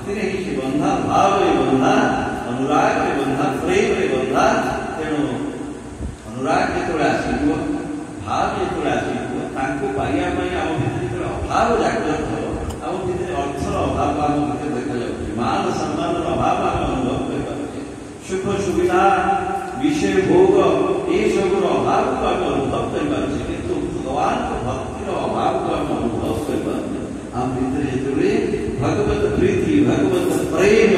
भक्ति ही से बंधा भाव बंधा अनुराग बंधा प्रेम बंधा तेणु अनुराग जो आसो भाव जो आसो पाइबा आम भर अभाव जागृत हो आम भर अर्थर अभाव आम भर देखा जाए मान सम्मान अभाव आम अनुभव कर सुख सुविधा विषय भोग ये सब अभाव को आम अनुभव कर किंतु भगवान भक्तिर अभाव को आम अनुभव कर आम भर जो भगवत प्रीति भगवत प्रेम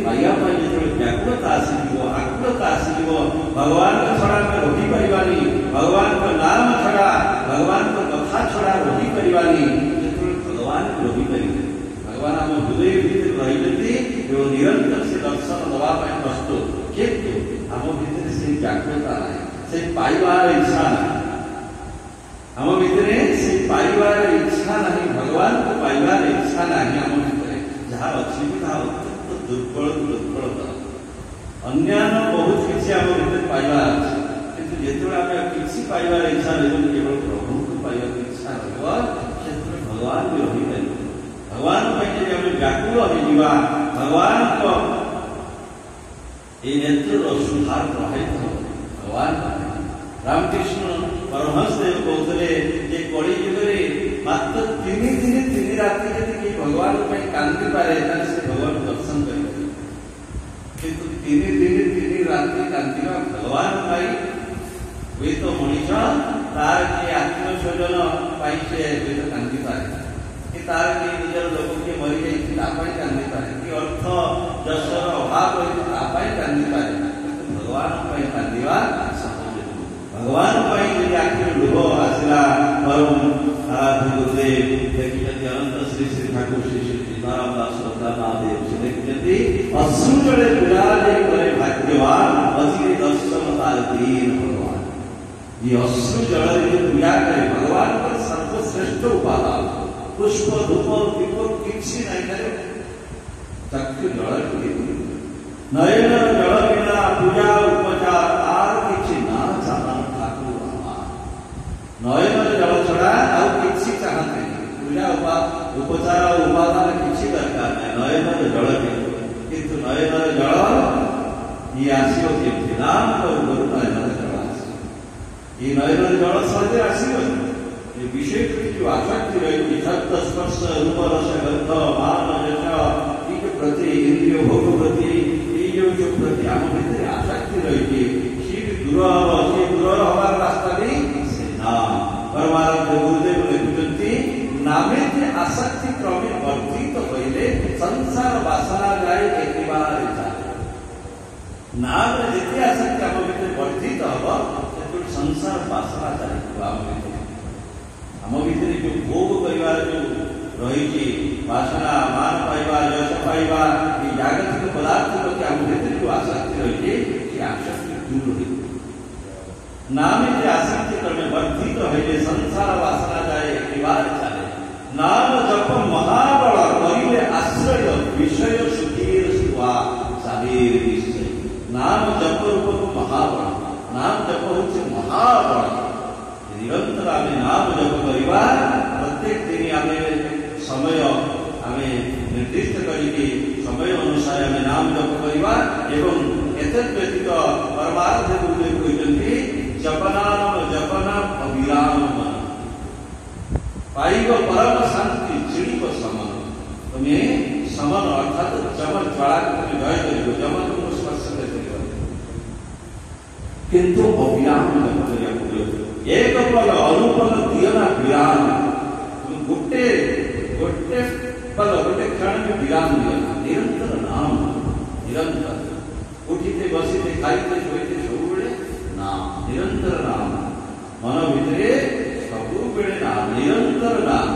पाइबा जो व्याकुलता आसो आकुलता आसो भगवान छड़ा रही पारानी भगवान को नाम छड़ा भगवान को कथा छड़ा रही पारानी जो भगवान को रही पारे भगवान आम हृदय भितर रही निरंतर से दर्शन दवाई प्रस्तुत किंतु आम भर से व्याकुलता ना से पाइबार इच्छा ना आम भर से पाइबार इच्छा ना भगवान को पाइबार इच्छा ना आम भर जहाँ अच्छी अत्यंत दुर्बल दुर्बलता अन्यान्य बहुत किसी आम भर पाइबार अच्छे किंतु जो आम किसी पाइबार इच्छा नहीं केवल प्रभु को पाइबार इच्छा रही भगवान भी रही पारे भगवान आम व्याकुल होगा भगवान को ये नेत्र सुधार प्रभावित हो भगवान रामकृष्ण परमहंस देव कहते कली जुगे मात्र 3 दिन 3 राति यदि भगवान कांदी पारे से भगवान दर्शन कर किंतु 3 दिन 3 राति कांदा भगवान हुए तो मनीष तार किए आत्मीय स्वजन से हुए तो कांदी पारे कि तार किए निजर लोक किए मरी जाए कांदी पारे कि अर्थ जसर अभाव रही कांदी पारे किंतु भगवान कांदा सहज भगवान यदि आखिर लुह आसला परम आराध्य गुरुदेव देखते अनंत श्री श्री ठाकुर श्री श्री सीताराम दास महादेव से देखते अश्रुजले विराजे करे भाग्यवान अति दर्शन तार दीन भगवान ये अश्रु जल पूजा करे भगवान का सर्वश्रेष्ठ उपादान पुष्प धूप दीप किसी नहीं करे चक्षु जल नयन जल बिना पूजा उपचार आर किसी ना चाहता ठाकुर नयन जल छड़ा आउ किसी चाहते पूजा उपचार उपादान किसी दरकार नहीं नयन जल किंतु नयन जल ये आसो केमती नाम करू नयन जल आस ये नयन जल सहजे आसो ये विषय जो आसक्ति रही शब्द स्पर्श रूप रस गंध मान यश ये प्रति इंद्रिय भोग प्रति जो प्रति आम भर आसक्ति रही दूर हमार रास्ता भी से नाम परमानंद गुरुदेव लिखुंती नामे आसक्ति क्रमे वर्धित होइले संसार वासना जाए एक बार नाम जिते आसक्ति आम भर वर्धित हम से संसार वासना जाए आम भर जो भोग कर जो रही वासना मान पाइबा यश पाइबा ये जागतिक पदार्थ प्रति आम भर जो आसक्ति रही आसक्ति दूर रही नाम आसक्ति क्रमे वर्धित होइले संसार वासना जाए एक बार चले नाम जप महाबल करिले आश्रय विषय सुधीर सुवा साधीर विषय नाम जप रूप महाबल नाम जप होचे महाबल निरंतर आम नाम जप करवा प्रत्येक दिन आम समय आम निर्दिष्ट करके समय अनुसार आम नाम जप करवा एवं एतद व्यतीत परमार्थ गुरुदेव कहते जपनाम जपनाम अविराम मन पाइब परम शांति चिड़ीब समन तुम्हें समन अर्थात जमन ज्वाला को जय कर जमन को स्पर्श कर किंतु अविराम एक पल अनुपल दियना विराम गोटे गोटे पल गोटे क्षण में विराम दियना निरंतर नाम निरंतर उठीते बसीते खाईते शोते सब नाम निरंतर नाम मन भितर सबु बेले नाम निरंतर नाम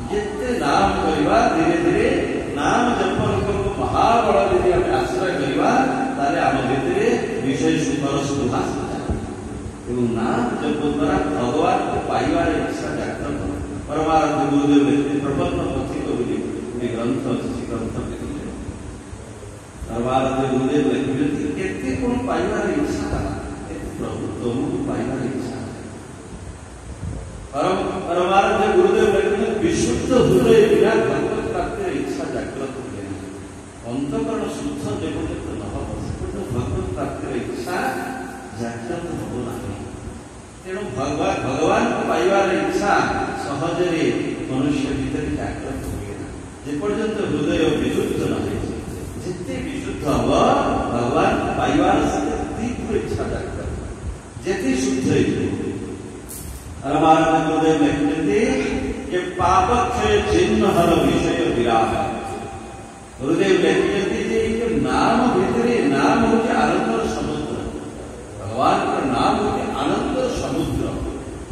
जिते नाम करवा धीरे धीरे नाम जपन को महाबल यदि आम आश्रय करवा ताले आम भितर विषय सुखर सुख एवं नाम जप द्वारा भगवान को पाइबार इच्छा जागृत परमानंद गुरुदेव प्रपन्न पथिक बोली ग्रंथ अच्छी ग्रंथ लिखिले परमानंद गुरुदेव लिखिले केते कोन पाइबार इच्छा प्रभु तुमको पाइबार इच्छा परमानंद गुरुदेव लिखिले विशुद्ध हृदय बिना भगवत प्राप्ति इच्छा जागृत हुए अंतकरण शुद्ध जेपर्यंत न हम सेपर्यंत भगवत प्राप्तिर इच्छा जाग्रत हब ना। तेणु भगवान को पाइबार इच्छा सहजरे मनुष्य भीतर जाग्रत हुए ना जेपर्यंत हृदय विशुद्ध न हो। जिते विशुद्ध हम भगवान को पाइबार तीव्र इच्छा जाग्रत जेते शुद्ध परमानंद गुरुदेव लिखते कि पाप क्षय चिन्ह हर विषय विराह। गुरुदेव लिखते कि नाम भितरे नाम हो आनंद समुद्र। भगवान का नाम हो आनंद समुद्र।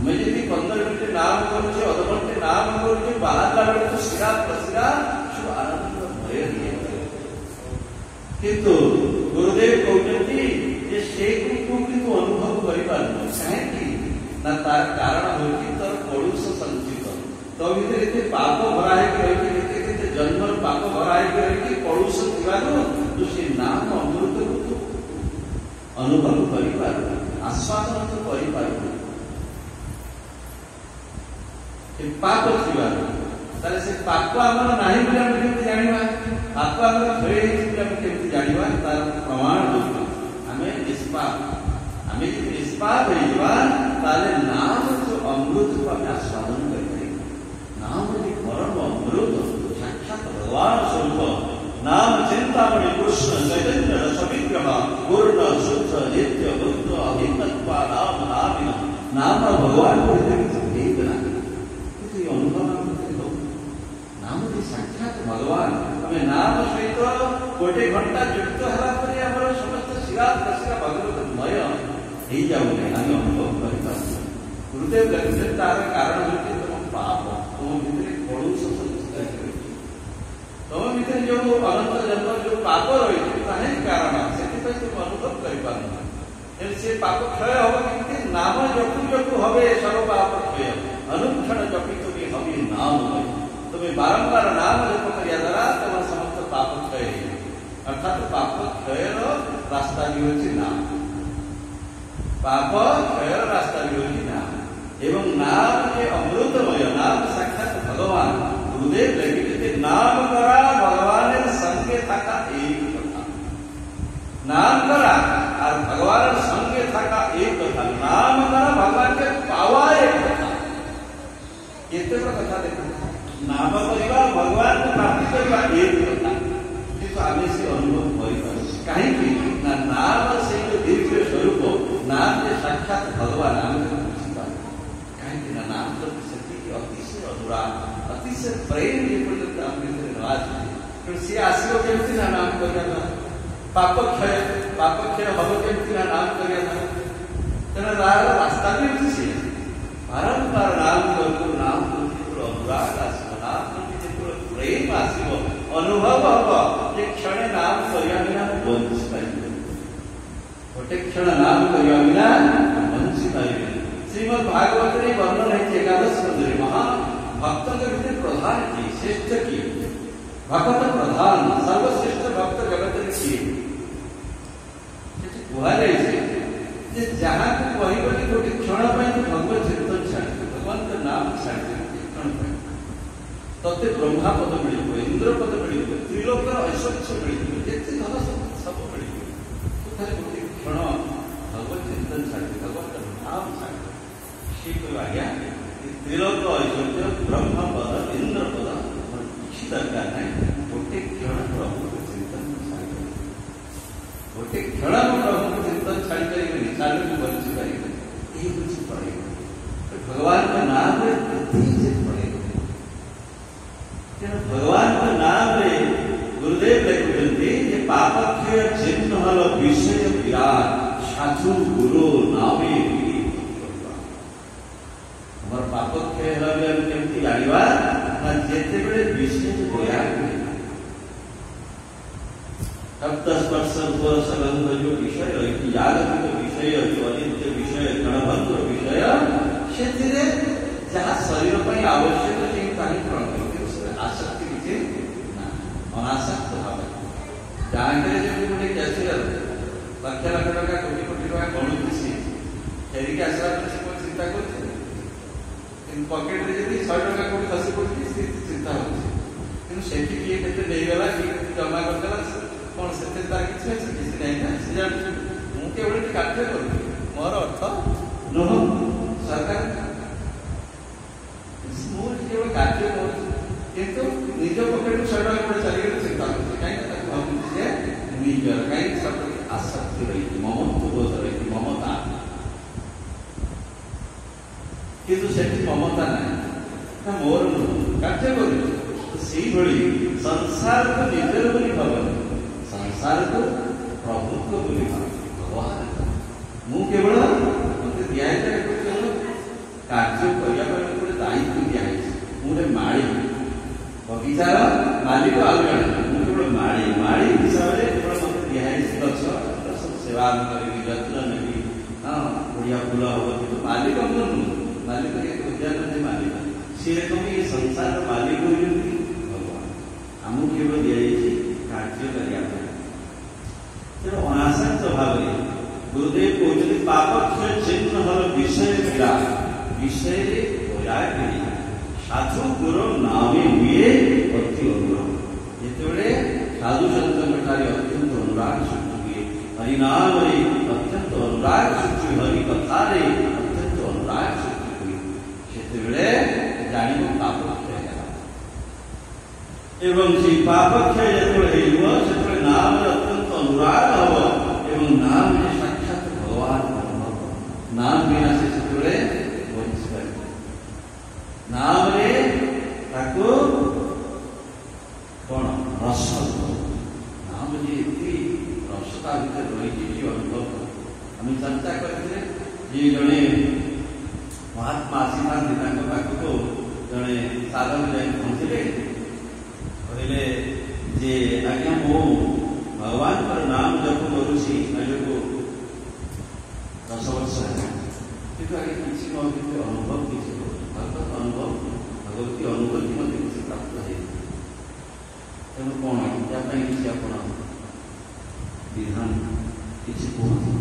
मैं यदि 15 मिनट नाम करुचे अधघंटे नाम करुचे बाहर बेले तो सिरा प्रसिरा सब आनंदमय किंतु गुरुदेव कहते जे से किंतु अनुभव करिपारनु काहेकि ना तार कारण होती तर पड़ुष संचित तो भीतर एते पाप भरा है कि केते जन्म पाप भरा है कि पड़ुष थिबारु तो से नाम अमृत को अनुभव करिपारु आस्वादन तो करिपारु कि पाप थिबारु ताले से पाप हमर नाही बोले हम केते जानिबा पाप हमर थळे हेति हम केते जानिबा तार प्रमाण होती हमें निष्पाप हमें निष्पाप होइबा ताले नाम जो अमृत को हम आस्वादन करते नाम की परम अमृत साक्षात भगवान स्वरूप नाम चिंतामणि कृष्ण चैतन्य रसविग्रह पूर्ण शुद्ध नित्य बुद्ध अभिन्नत्वा नाम नामिन नाम भगवान को एक ना किसी अनुभव नाम की साक्षात भगवान हमें नाम सहित गोटे घंटा युक्त होला परे हमर समस्त शिरा प्रसिरा भगवतमय ही जाऊने आगे अनुभव करता गुरुदेव लिखते तार कारण होती तुम पाप तुम भीतर पड़ुष संचित तुम भीतर जो अनंत जन्म जो पाप रही ताहे कारण से तुम अनुभव कर से पाप क्षय हम कि नाम जपु जपु हवे सर्व पाप क्षय अनुक्षण जपित भी हमें नाम तुम्हें बारंबार नाम जप करिया द्वारा तुम समस्त पाप क्षय अर्थात पाप क्षय रास्ता भी होची नाम पाप क्षय रास्ता भी होची नाम एवं नाम के अमृतमय नाम साक्षात भगवान गुरुदेव लिखते नाम करा भगवान संगे थाका एक कथा नाम करा और भगवान संगे थाका एक कथा नाम करा भगवान के पावा एक कथा एते कथा देखो नाम करिबा भगवान को प्राप्ति करिबा एक कथा किंतु आमे से अनुभव करिबा काहे कि ना नाम से जो दिव्य स्वरूप नाम के साक्षात भगवान नाम नाम तो सत्य की अतिशय अनुराग अतिशय प्रेम ये पर्यंत अपने राज फिर से आशियो केमती ना नाम करिया था पाप क्षय हब केमती ना नाम करिया था तेना रास्ता भी से बारंबार नाम करको नाम को अनुराग आसिब नाम को प्रेम आसिब अनुभव हब जे क्षण नाम करिया बिना बंच पाइबे गोटे क्षण नाम करिया बिना बंच पाइबे श्रीमद् भागवत में वर्णन है एकादश स्कंदे महा भक्त के भीतर प्रधान की श्रेष्ठ की भक्त प्रधान सर्वश्रेष्ठ भक्त जगत की गुहारे जे जहां को कहि बनी गोटे क्षण पर भगवत चिंतन छाड़ भगवान का नाम छाड़ क्षण पर तते ब्रह्मा पद मिलिबो इंद्र पद मिलिबो त्रिलोक ऐश्वर्य मिलिबो जेते धन सब मिलिबो तो खाली गोटे क्षण भगवत चिंतन छाड़ भगवान का नाम छाड़ आज्ञा त्रिलोक ऐश्वर्य ब्रह्म पद इंद्र पद किसी दरकार नहीं गोटे क्षण प्रभु को चिंतन गोटे क्षण प्रभु को चिंतन छाड़ी करेंगे निचाल में बंची करेंगे यही कुछ पड़ेगा भगवान का नाम पड़ेगा भगवान का नाम गुरुदेव लिखते पापक्षय चिन्ह हल विषय विराट साधु गुरु नामे पाप क्षय केमती जाना ना जिते बड़े विशेष दया शब्द स्पर्श सगंध जो विषय यागत विषय जो अनित्य विषय गणभद्र विषय से जहाँ शरीर पर आवश्यक है आसक्ति किसी अनासक्त भाव जानते गोटे कैसेर लक्ष लक्ष टका कोटी कोटी टका गणुची फेरिक आसला चिंता कर पकेट रे जदि 100 टका कोटी खसी पड़ती चिंता होती किंतु सेठी किए केते नहीं गला कि जमा करदेला କାର୍ଯ୍ୟ କରୁଛି, ମୋର ଅର୍ଥ ନୁହଁ ସରକାର, ମୁଁ କେବଳ କାର୍ଯ୍ୟ କରୁଛି, କିନ୍ତୁ ନିଜ ପକେଟରୁ 100 ଟଙ୍କା ପରେ ଚାଲିଗଲେ ଚିନ୍ତା କରୁଛି, କାହିଁକି ତାକୁ ଭାବୁଛି ଯେ ନିଜର, କାହିଁକି ସପ୍ରତି ଆସକ୍ତି ରହିଛି, ମମତ୍ୱବୋଧ ରହିଛି, ମମତା, କିନ୍ତୁ ସେଠି ମମତା ନାହିଁ, ନା ମୋର ନୁହଁ, କାର୍ଯ୍ୟ କରୁଛି। ସେଇଭଳି ସଂସାରକୁ ନିଜର ବୋଲି ଭାବନି, ସଂସାରକୁ ପ୍ରଭୁତ୍ୱ ବୋଲି ଭାବନି। ଭଗବାନ ମୁଁ କେବଳ ମୋତେ ଦିଆହେଇଥାଏ କାର୍ଯ୍ୟ କରିବା ପାଇଁ ଗୋଟେ ଦାୟିତ୍ୱ ଦିଆହେଇଛି, ମୁଁ ଗୋଟେ ମାଳି, ବଗିଚାର ମାଲିକ ଆଉ ଜଣେ, ମୁଁ କେବଳ ମାଳି ହିସାବରେ କେବଳ ମୋତେ ଦିଆହେଇଛି ଗଛ ସେବା କରିବି, ଯତ୍ନ ନେବି, ହଁ ବଢ଼ିଆ ଫୁଲ ହବ, କିନ୍ତୁ ମାଲିକ ମୁଁ ନୁହଁ, ମାଲିକ ଉଦ୍ୟାନ ମାଲିକ, ସିଏ କବି ଏ ସଂସାରର ମାଲିକ ହେଉଛନ୍ତି ଭଗବାନ, ଆମକୁ କେବଳ ଦିଆଯାଇଛି କାର୍ଯ୍ୟ କରିବା ପାଇଁ। ତେଣୁ ଅନାସକ୍ତ ଭାବରେ ଗୁରୁଦେବ କହୁଛନ୍ତି ପାପକ୍ଷୟ ଚିହ୍ନ ହର ବିଷୟ ବିରାଗ, ବିଷୟରେ ବୈରାଗ୍ୟ ସାଧୁ ଗୁର ନାମେ ହୁଏ ଅତି ଅନୁରାଗ। ଯେତେବେଳେ ସାଧୁ ସନ୍ତଙ୍କ ଠାରେ ଅତ୍ୟନ୍ତ ଅନୁରାଗ ସୃଷ୍ଟି ହୁଏ, ହରିନାମରେ ଅତ୍ୟନ୍ତ ଅନୁରାଗ ସୃଷ୍ଟି, ହରି କଥାରେ ଅତ୍ୟନ୍ତ ଅନୁରାଗ ସୃଷ୍ଟି ହୁଏ, ସେତେବେଳେ ଜାଣିବ ପାପକ୍ଷୟ ହେଲା। ଏବଂ ସେଇ ପାପକ୍ଷୟ ଯେତେବେଳେ ହେଇଯିବ, ସେତେବେଳେ ନାମରେ ଅତ୍ୟନ୍ତ ଅନୁରାଗ ହବ, ଏବଂ ନାମରେ ସାକ୍ଷାତ ଭଗବାନ ଅନୁଭବ, ନାମ ବିନା ସେ ସେତେବେଳେ ବଞ୍ଚିପାରିବ। ନାମରେ ତାକୁ କଣ ରସ, ନାମ ଯେ ଏତେ ରସତା ଭିତରେ ରହିଛି ଯେ ଅନୁଭବ। ଆମେ ଚର୍ଚ୍ଚା କରିଥିଲେ ଯେ ଜଣେ ମହାତ୍ମା ଆସିଥାନ୍ତି, ତାଙ୍କ ପାଖକୁ ଜଣେ ସାଧକ ଯାଇ ପହଞ୍ଚିଲେ, କହିଲେ ଯେ ଆଜ୍ଞା ମୁଁ ଭଗବାନଙ୍କର ନାମ ଜପ କରୁଛି ଆଜକୁ 10 ବର୍ଷ ହେଲା, କିନ୍ତୁ ଆଜ୍ଞା କିଛି ମୋ ଭିତରେ ଅନୁଭବ କିଛି ଭଗବତ ଅନୁଭବ, ଭଗବତୀ ଅନୁଭୂତି ମଧ୍ୟ କିଛି ପ୍ରାପ୍ତ ହେଇନି, ତେଣୁ କ'ଣ ୟା ପାଇଁ କିଛି ଆପଣ ବିଧାନ କିଛି କୁହନ୍ତୁ।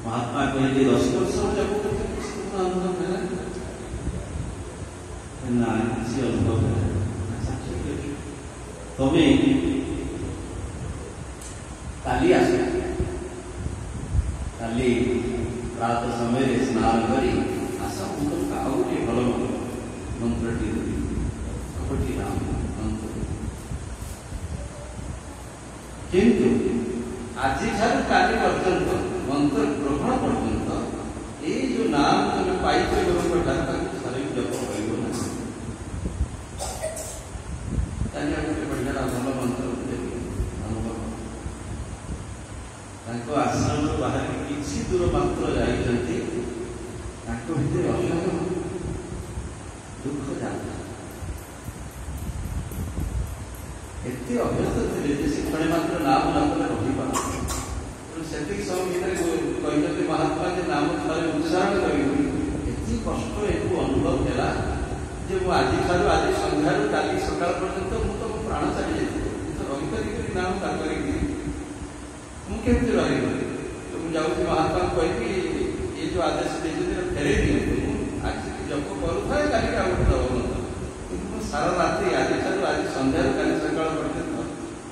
ମହାତ୍ମା କହିଲେ 10 ବର୍ଷ ଜପ କରୁଛି, କିଛି ଅନୁଭବ ହେଲା ନା, କିଛି ଅନୁଭବ ହେଲା। ଆଚ୍ଛା ଠିକ ଅଛି, ତମେ କାଲି ଆସ, କାଲି ପ୍ରାତ ସମୟରେ ସ୍ନାନ କରି ଆସ, ମୁଁ ତମକୁ ଆଉ ଗୋଟିଏ ଭଲ ମନ୍ତ୍ରଟି ଦେବି, କପଟି ରାମ ମନ୍ତ୍ର। କିନ୍ତୁ ଆଜିଠାରୁ କାଲି ପର୍ଯ୍ୟନ୍ତ ମନ୍ତ୍ର ଗ୍ରହଣ ପର୍ଯ୍ୟନ୍ତ ଏଇ ଯୋଉ ନାମ ତମେ ପାଇଛ ଗୁରୁଙ୍କ ଠାରୁ, ତାକୁ ଥରେ ବି ଜପ କରିବ ନାହିଁ। କାଲି ଆଉ ଗୋଟେ ବଢିଆ ଭଲ ମନ୍ତ୍ର ଦେବି, ଅନୁଭବ। ତାଙ୍କ ଆଶ୍ରମରୁ ବାହାରି କିଛି ଦୂର ମାତ୍ର ଯାଇଛନ୍ତି, ତାଙ୍କ ଭିତରେ ଅସହ୍ୟ ଦୁଃଖ ଯାତ୍ରା, ଏତେ ଅଭ୍ୟସ୍ତ ଥିଲେ ଯେ ସେ କ୍ଷଣେ ମାତ୍ର ନାମ ନ କଲେ ରହିପାରନ୍ତି। ତେଣୁ ସେତିକି ସମୟ ଭିତରେ କହିଛନ୍ତି ମହାତ୍ମା ଯେ ନାମ ଥରେ ଉଚ୍ଚାରଣ କରିବି, ଏତେ କଷ୍ଟ ଏକୁ ଅନୁଭବ ହେଲା ଯେ ମୁଁ ଆଜିଠାରୁ, ଆଜି ସନ୍ଧ୍ୟାରୁ କାଲି ସକାଳ ପର୍ଯ୍ୟନ୍ତ ମୁଁ ତ ପ୍ରାଣ ଚାଲି ଯାଇଥିଲି, ତ ରହିପାରିବି ନାମ ତା କରିକି ମୁଁ କେମିତି ରହିବି? ତ ମୁଁ ଯାଉଛି ମହାତ୍ମାଙ୍କୁ କହିବି ଏ ଯୋଉ ଆଦେଶ ଦେଇଛନ୍ତି ଫେରେଇ ଦିଅନ୍ତୁ, ମୁଁ ଆଜି ଜପ କରୁଥାଏ, କାଲିକି ଆଉ ଗୋଟେ ଦବ, କିନ୍ତୁ ମୁଁ ସାରା ରାତି ଆଜିଠାରୁ, ଆଜି ସନ୍ଧ୍ୟାରୁ କାଲି ସକାଳ ପର୍ଯ୍ୟନ୍ତ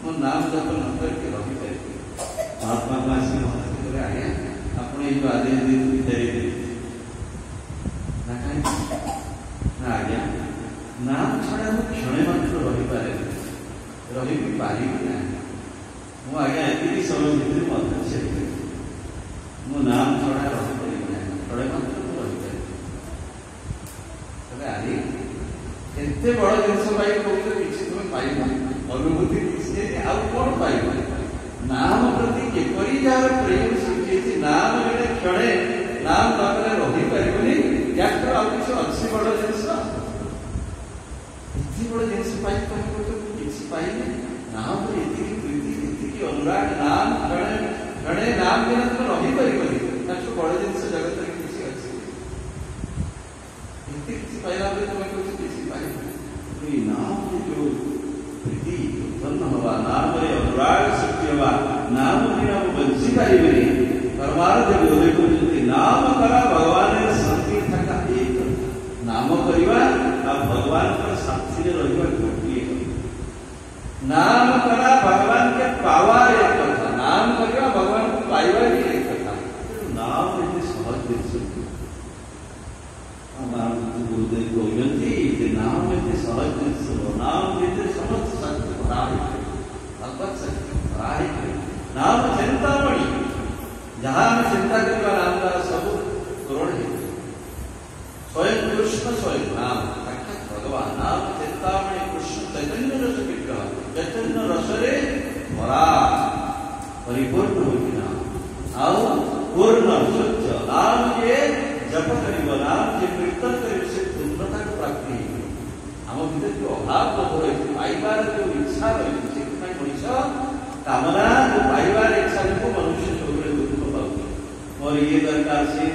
ମୋ ନାମ ଜପ ନ କରିକି ରହିପାରିବି। ମହାତ୍ମାଙ୍କୁ ଆସି ମହାତ୍ମା କହିଲେ ଆଜ୍ଞା ଆପଣ ଏଇ ଯୋଉ ଆଦେଶ ଦେଇଛନ୍ତି ଫେରେଇ ଦିଅନ୍ତୁ। ନା କାହିଁକି? ନା ଆଜ୍ଞା ନାମ ଛଡ଼ା ମୁଁ କ୍ଷଣେ ମାତ୍ର ରହିପାରେନି, ରହିବି ପାରିବି ନାହିଁ। ମୁଁ ଆଜ୍ଞା ଏତିକି ସମୟ ଭିତରେ ମଧ୍ୟ ସେଠି ମୁଁ ନାମ ଛଡ଼ା ରହିପାରିବି ନାହିଁ, ଥରେ ମାତ୍ର ମୁଁ ରହିପାରିବି। ଆରେ ଏତେ ବଡ଼ ଜିନିଷ ପାଇ କହୁଛ, କିଛି ତୁମେ ପାଇବ, ଅନୁଭୂତି କିଛି ଆଉ କ'ଣ ପାଇବ? ନାମ ପ୍ରତି କିପରି ଯାହାର ପ୍ରେମ ସୃଷ୍ଟି ହେଇଛି, ନାମ ଜଣେ କ୍ଷଣେ ନାମ ନ କଲେ ରହିପାରିବନି, ୟାଙ୍କର ଆଉ କିଛି ଅଛି ବଡ଼ ଜିନିଷ? ଏତେ ବଡ଼ ଜିନିଷ ପାଇ ତମେ କହୁଛ କିଛି ପାଇନି, ନାମରେ ଏତିକି ପ୍ରୀତି, ଏତିକି ଅନୁରାଗ, ନାମ ଜଣେ ନାମ ବିନା ତମେ ରହିପାରିବନି, ତାଠୁ ବଡ଼ ଜିନିଷ ଜଗତରେ କିଛି ଅଛି? ଏତେ କିଛି ପାଇଲା ପରେ ତମେ କହୁଛ କିଛି ପାଇବନି। ଏଇ ନାମରେ ଯୋଉ ପ୍ରୀତି ଉତ୍ପନ୍ନ ହବା, ନାମରେ ଅନୁରାଗ ସୃଷ୍ଟି ହବା, ନାମ ବିନା ମୁଁ ବଞ୍ଚି ପାରିବିନି। ପରମାର୍ଥ ବୋଧେ କହୁଛନ୍ତି ନାମ କରା ଭଗବାନର ଶାନ୍ତି ଥାକା ଏକ, ନାମ କରିବା ଆଉ ଭଗବାନଙ୍କର ସାଥିରେ ରହିବା ଗୋଟିଏ। नाम करा भगवान के पावा एक कथा, नाम करवा भगवान को पाइबा भी एक कथा। भगवत सत्य नाम चिंतामणि जहाँ हम चिंता करवा नाम द्वारा सब पूर्ण है स्वयं कृष्ण स्वयं नाम साक्षात भगवान नाम चिंतामणि कृष्ण चैतन्य रस विग्रह चैतन्य रसरे भरा परिपूर्ण होगी नाम आओ पूर्ण स्वच्छ नाम के जप करिब नाम के कीर्तन करिब से पूर्णता को प्राप्ति आम भीतर जो अभाव बोध रही पाइबार जो इच्छा रही से मनीष कामना जो पाइबार इच्छा को मनुष्य सब दुख पाऊँ और ये दरकार सी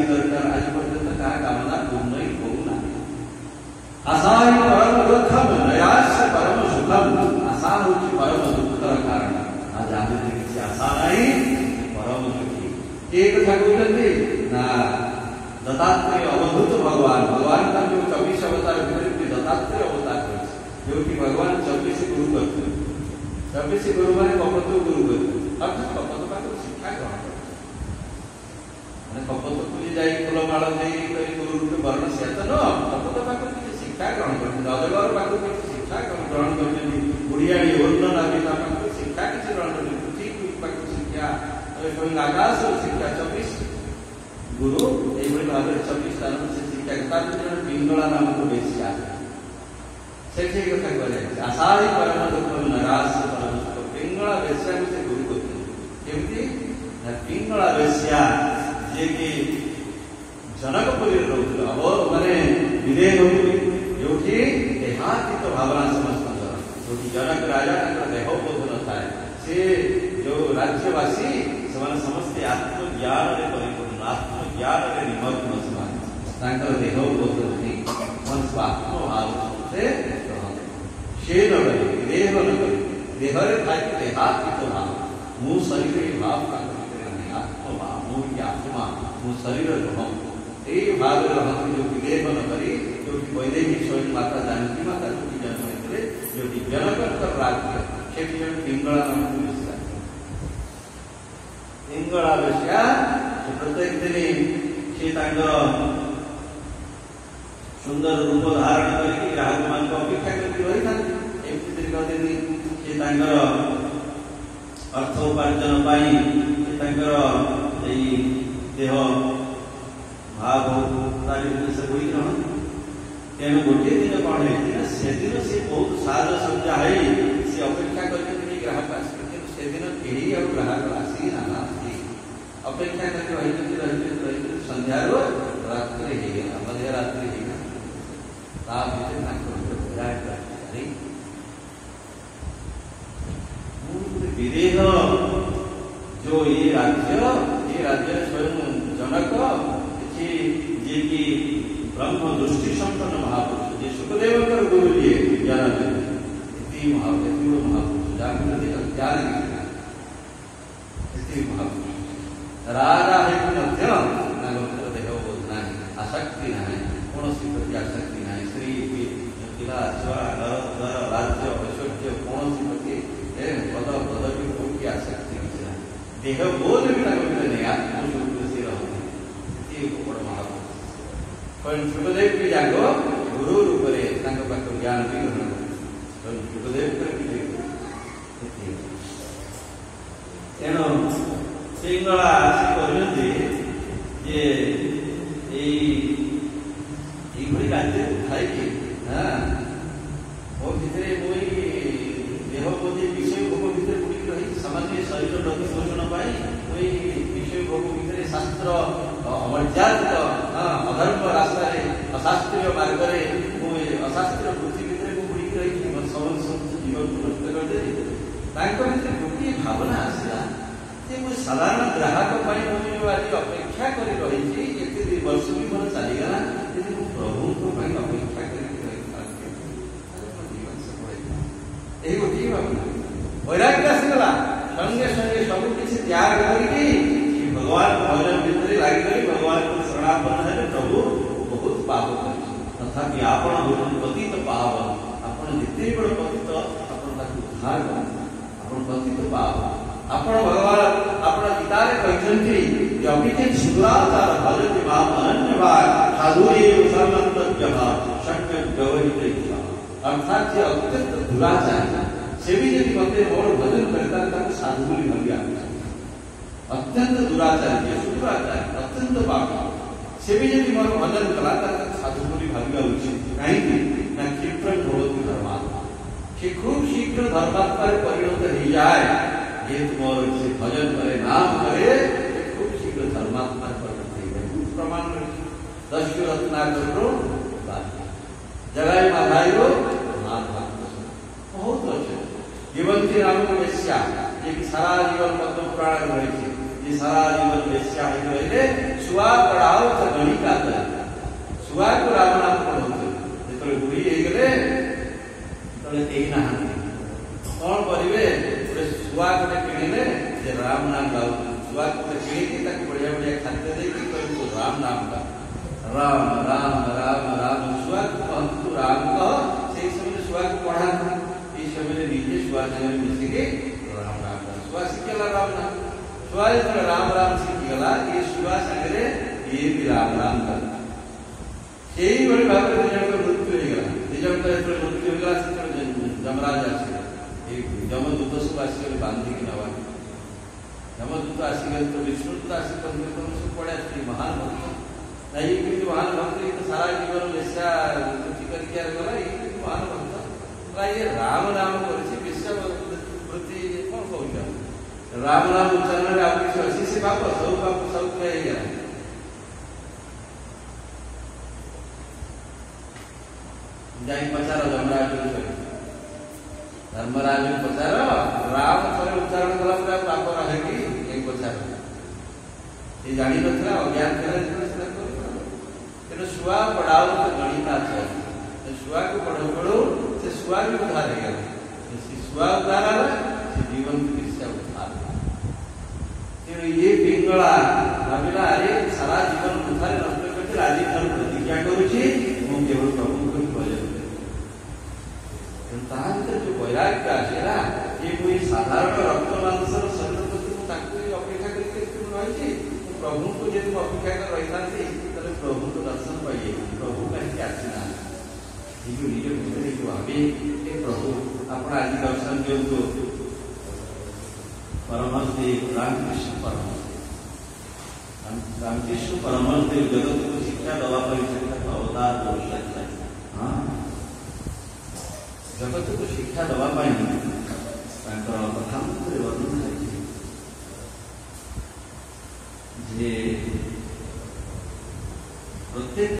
दरकार आज पर्यंत क्या कामना पूर्ण ही होना आशा ही परम दुखम नयास परम सुखम आशा होची परम दुखर कारण आज आम किसी आशा नहीं परम सुखी एक कथा कहते ना दत्तात्रेय अवधूत भगवान का जो 24 अवतार भितर दत्तात्रेय अवतार जो कि भगवान 24 गुरु करते 24 गुरु माने कपट गुरु करते अर्थात कपट पाखु शिक्षा ग्रहण करते माने कपट को जाई फूलमाल देई करी गुरु रूपे वर्ण से तो न कपट पाखु शिक्षा ग्रहण करते राजगर पाखु शिक्षा ग्रहण करते बुढ़ियाड़ी ओर्ण नामी पाखु शिक्षा किसी ग्रहण करते पृथ्वी पाखु शिक्षा कोई आकाश शिक्षा 24 गुरु एभଳି ଭାବରେ 24 ସ୍ଥାନ ସେ ଶିକ୍ଷା ତା ଭିତରେ ପିଙ୍ଗଳା ନାମକ ବେଶ୍ୟା ସେଠି କଥା କୁହାଯାଇଛି ଆଶାହି ପରମ ଦୁଃଖ ନରାସ ପରମ ସୁଖ ପିଙ୍ଗଳା ବେଶ୍ୟାକୁ ସେ ଗୁରୁ କରୁଥିଲେ କେମିତି ନା ପିଙ୍ଗଳା ବେଶ୍ୟା ଯିଏକି ଜନକପୁରୀରେ ରହୁଥିଲେ ଅବ ମାନେ ବିଦେହପୁରୀ ଯୋଉଠି ଦେହାତୀତ ଭାବନା ସମସ୍ତଙ୍କର ଯୋଉଠି ଜନକ ରାଜା ତାଙ୍କର ଦେହ ବୋଧ ନଥାଏ ସେ ଯୋଉ ରାଜ୍ୟବାସୀ ସେମାନେ ସମସ୍ତେ ଆତ୍ମଜ୍ଞାନରେ ପରିପୂର୍ଣ୍ଣ आत्मज्ञान निमग्न समान देह बोध नहीं मन स्वात्मभाव से शेन देह देहरे थाई देहात्मिक भाव मु शरीर भाव का नहीं आत्मभाव मु आत्मा मु शरीर रह ये भाव रहती जो देह न करी जो वैदेही स्वयं माता जानकी माता जो जन्म होते जो जनक राज्य से पिंगला नाम पिंगला बेश्या प्रत्येक दिन से सुंदर रूप धारण करके ग्राहक मान अपेक्षा करके रही था दीर्घ दिन से अर्थ उपार्जन देह भाव से हुई तेणु गोटे दिन कौन है से दिन से बहुत साज सज्जा है से अपेक्षा करके ग्राहक आसते से दिन कहीं ग्राहक आसी ना अपेक्षा करके रही संध्यार रात्रि मध्यरात्रि विदेह जो ये राज्य स्वयं जनक जी की ब्रह्म दृष्टि संपन्न महापुरुष जी सुखदेव गुरु जी महापुरुष ज्ञान महापुरुष राजा है देह बोध ना आसक्ति ना कौन प्रति आसक्ति ना स्त्री पिला छुआ राज्य ऐश्वर्य कौन प्रति पद पदवी कोई आसक्ति ना देह बोध भी नहीं आत्मस्वरूप से रहते बड़ महापुरुष सुखदेव भी जाग गुरु रूप से ज्ञान भी ग्रहण कर सुखदेव तेणु पिंगला कहते राज्य खाई मो भर मुझे देह बोधे विषय भोग भितर बुड़ी रही सामान्य शरीर प्रति पोषण मुझे विषय भोग भितर शास्त्र अमर्यादित अधर्म रास्ता अशास्त्रीय मार्ग में अशास्त्रीय वृत्ति भितर बुड़ी रही समस्त जीवन को नष्ट करदे गोटे भावना आसला साधारण ग्राहक आज अपेक्षा कर रही वर्ष भी मोर चलीगला प्रभु को अपेक्षा गोटे भावना वैराग्य आसगला संगे संगे सब किसी त्याग करके भगवान भजन भितर लगे भगवान को शरणापन्न है प्रभु बहुत पाप कर तथापि आपण होती पतित पावन आपण जिते बड़ पतित आपण उद्धार आपण पतित पावन आपण भगवान आपण गीतारे कहते अभिचित सुराचार भजति माम अनन्य भाग साधुरेव सर्वतज्ञ भाग शक्य व्यवहित अर्थात जे अत्यंत दुराचार से भी यदि मते मोर भजन करता ताको साधु बोली भाबिया अत्यंत दुराचारी सुदुराचारी अत्यंत पापी से भी यदि मोर भजन कला ताको साधु बोली भाबिया उचित कहीं ना क्षिप्रं भवति धर्मात्मा कि खूब शीघ्र धर्मात्मा परिणत हो जाए ये तुमोर से भजन करे नाम करे खूब शीघ्र धर्मात्मा परिणत हो जाए प्रमाण दस्यु रत्नाकर जगाई माधाइरो बहुत अच्छे जीवन के नाम को वेश्या ये कि सारा जीवन पद्म पुराण में रही ये सारा जीवन वेश्या है रहे सुआ पढ़ाओ तो गणिका करे सुआ को राम नाम पढ़ो तो बुढ़ी हे गले तले केही ना कौन करिवे गोटे सुआ गोटे किणिले जे राम नाम गाओ सुआ गोटे किणिकी ताको बढ़िया बढ़िया खाद्य देकी कहू राम नाम का राम राम राम राम सुआ कहतु राम कह से समय सुआ को पढ़ा इस समय नीचे सुआ संगे मिसिके राम राम सुआ सिखेला राम नाम सुआ जो राम राम सिखेला ये सुआ संगे ये भी राम राम कर यही बड़ी भाव में जन को मृत्यु हो गया निजम का जो मृत्यु हो गया से जमराज आसे एक जमदूत सब आसी बांधी की नवा जमदूत आसी तो विष्णुदूत आसी तो सब पड़े महान भक्त नहीं कि महान भक्त तो सारा जीवन वेश्या वृत्ति करके गला ये महान भक्त ये राम नाम कर वेश्या वृत्ति कौन कहूँ राम नाम उच्चारण आप किसी से बाप सब में गया जाई पचार धर्मराज धर्मराज पचार राम थोड़े उच्चारण कला पाप रहे कि एक पचार ये जानी नथला अज्ञान तेरे सुआ पढ़ाओ तो गणिता चाहिए सुआ को पढ़ो पढ़ो से सुआ भी उधार है सुआ उधार से जीवन की दृष्टि उधार तेरे ये पिंगला भाविला अरे सारा जीवन उधार नष्ट करते आज धर्म प्रतिज्ञा करुची मु केवल प्रभु को भजन तांतर जो वैराग्य आसेला ये कोई साधारण रक्त मांसर शरीर प्रति ताकू अपेक्षा करके तुम रही प्रभु को यदि अपेक्षा कर रही था प्रभु को दर्शन पाइए प्रभु कहीं आसना निज निज भितर जो भावे प्रभु आप आज दर्शन दिंतु परमहंस रामकृष्ण परमहंस जगत को शिक्षा दवा अवतार हाँ जगत को शिक्षा दवा कथा वर्णन जे प्रत्येक